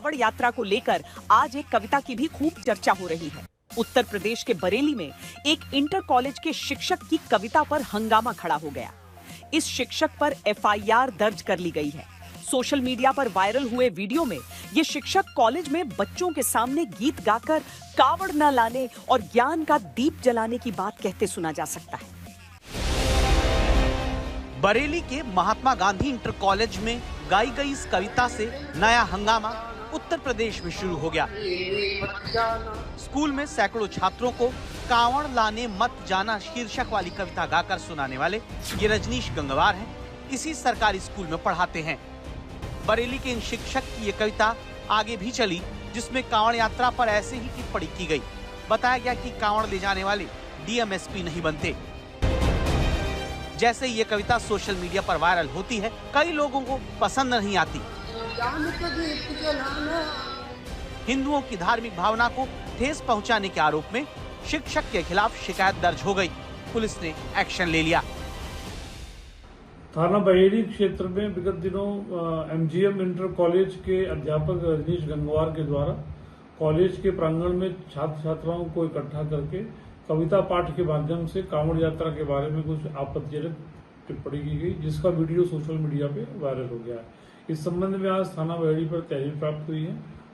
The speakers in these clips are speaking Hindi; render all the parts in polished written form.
कावड़ यात्रा को लेकर आज एक कविता की भी खूब चर्चा हो रही है। उत्तर प्रदेश के बरेली में एक इंटर कॉलेज के शिक्षक की कविता पर हंगामा खड़ा हो गया। इस शिक्षक पर एफआईआर दर्ज कर ली गई है। सोशल मीडिया पर वायरल हुए वीडियो में ये शिक्षक कॉलेज में बच्चों के सामने गीत गाकर कावड़ न लाने और ज्ञान का दीप जलाने की बात कहते सुना जा सकता है। बरेली के महात्मा गांधी इंटर कॉलेज में गाई गई इस कविता से नया हंगामा उत्तर प्रदेश में शुरू हो गया। स्कूल में सैकड़ों छात्रों को कावड़ लाने मत जाना शीर्षक वाली कविता गाकर सुनाने वाले ये रजनीश गंगवार हैं। इसी सरकारी स्कूल में पढ़ाते हैं। बरेली के इन शिक्षक की ये कविता आगे भी चली, जिसमें कावड़ यात्रा पर ऐसे ही टिप्पणी की गई। बताया गया कि कावड़ ले जाने वाले डीएमएसपी नहीं बनते। जैसे ये कविता सोशल मीडिया पर वायरल होती है, कई लोगों को पसंद नहीं आती। हिंदुओं की धार्मिक भावना को ठेस पहुंचाने के आरोप में शिक्षक के खिलाफ शिकायत दर्ज हो गई। पुलिस ने एक्शन ले लिया। थाना बरेली क्षेत्र में विगत दिनों एमजीएम इंटर कॉलेज के अध्यापक रजनीश गंगवार के द्वारा कॉलेज के प्रांगण में छात्र छात्राओं को इकट्ठा करके कविता पाठ के माध्यम से कावड़ यात्रा के बारे में कुछ आपत्तिजनक टिप्पणी की गई, जिसका वीडियो सोशल मीडिया पे वायरल हो गया है। इस संबंध में आज थाना बरेली पर तहरीर प्राप्त हुई है।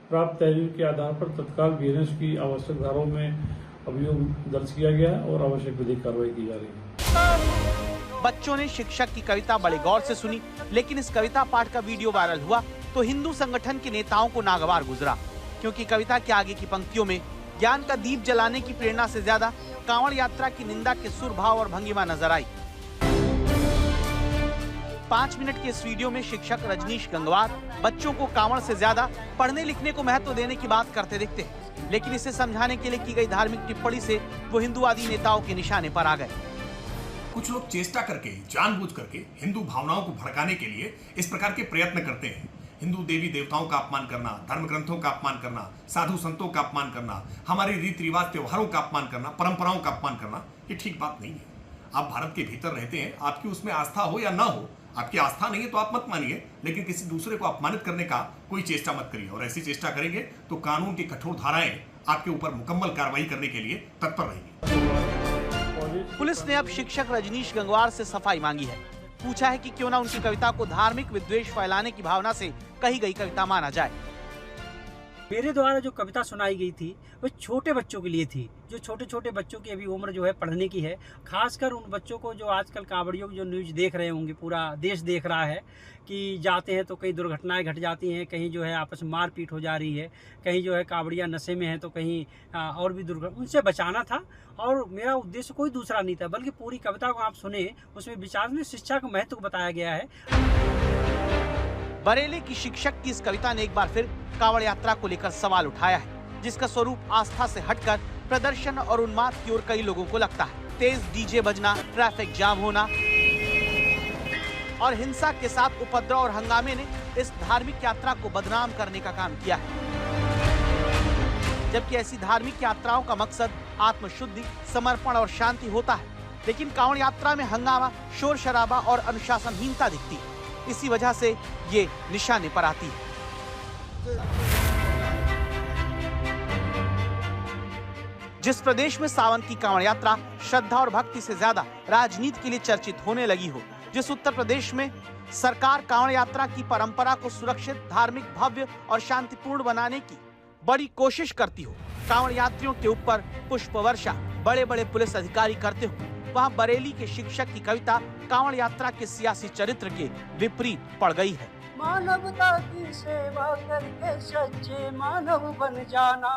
प्राप्त तहरीर के आधार पर तत्काल बीएनएस की आवश्यक धाराओं में अभियोग दर्ज किया गया है और आवश्यक विधिक कार्रवाई की जा रही है। बच्चों ने शिक्षक की कविता बड़े गौर से सुनी, लेकिन इस कविता पाठ का वीडियो वायरल हुआ तो हिंदू संगठन के नेताओं को नागवार गुजरा, क्योंकि कविता के आगे की पंक्तियों में ज्ञान का दीप जलाने की प्रेरणा से ज्यादा कांवड़ यात्रा की निंदा के सुर, भाव और भंगिमा नजर आई। 5 मिनट के इस वीडियो में शिक्षक रजनीश गंगवार बच्चों को कांवड़ से ज्यादा पढ़ने लिखने को महत्व देने की बात करते दिखते हैं, लेकिन इसे समझाने के लिए की गई धार्मिक टिप्पणी से वो हिंदूवादी नेताओं के निशाने पर आ गए। कुछ लोग चेष्टा करके, जानबूझ करके हिंदू भावनाओं को भड़काने के लिए इस प्रकार के प्रयत्न करते हैं। हिंदू देवी देवताओं का अपमान करना, धर्म ग्रंथों का अपमान करना, साधु संतों का अपमान करना, हमारे रीति रिवाज त्योहारों का अपमान करना, परंपराओं का अपमान करना, ये ठीक बात नहीं है। आप भारत के भीतर रहते हैं, आपकी उसमें आस्था हो या ना हो, आपकी आस्था नहीं है तो आप मत मानिए, लेकिन किसी दूसरे को अपमानित करने का कोई चेष्टा मत करिए। और ऐसी चेष्टा करेंगे तो कानून की कठोर धाराएं आपके ऊपर मुकम्मल कार्रवाई करने के लिए तत्पर रहेंगी। पुलिस ने अब शिक्षक रजनीश गंगवार से सफाई मांगी है। पूछा है कि क्यों ना उनकी कविता को धार्मिक विद्वेष फैलाने की भावना से कही गई कविता माना जाए। मेरे द्वारा जो कविता सुनाई गई थी वो छोटे बच्चों के लिए थी, जो छोटे छोटे बच्चों की अभी उम्र जो है पढ़ने की है। खासकर उन बच्चों को जो आजकल कावड़ियों की जो न्यूज़ देख रहे होंगे, पूरा देश देख रहा है कि जाते हैं तो कई दुर्घटनाएं घट जाती हैं, कहीं जो है आपस में मारपीट हो जा रही है, कहीं जो है कावड़िया नशे में है तो कहीं और भी दुर्घटना, उनसे बचाना था। और मेरा उद्देश्य कोई दूसरा नहीं था, बल्कि पूरी कविता को आप सुने, उसमें विचार में शिक्षा का महत्व बताया गया है। बरेली की शिक्षक की इस कविता ने एक बार फिर कावड़ यात्रा को लेकर सवाल उठाया है, जिसका स्वरूप आस्था से हटकर प्रदर्शन और उन्माद की ओर कई लोगों को लगता है। तेज डीजे बजना, ट्रैफिक जाम होना और हिंसा के साथ उपद्रव और हंगामे ने इस धार्मिक यात्रा को बदनाम करने का काम किया है। जबकि ऐसी धार्मिक यात्राओं का मकसद आत्मशुद्धि, समर्पण और शांति होता है, लेकिन कावड़ यात्रा में हंगामा, शोर शराबा और अनुशासनहीनता दिखती है। इसी वजह से ये निशाने पर आती है। जिस प्रदेश में सावन की कांवड़ यात्रा श्रद्धा और भक्ति से ज्यादा राजनीति के लिए चर्चित होने लगी हो, जिस उत्तर प्रदेश में सरकार कांवड़ यात्रा की परंपरा को सुरक्षित, धार्मिक, भव्य और शांतिपूर्ण बनाने की बड़ी कोशिश करती हो, कांवड़ यात्रियों के ऊपर पुष्प वर्षा बड़े बड़े पुलिस अधिकारी करते हो, वहाँ बरेली के शिक्षक की कविता कांवड़ यात्रा के सियासी चरित्र के विपरीत पड़ गई है। मानवता की सेवा करके सच्चे मानव बन जाना।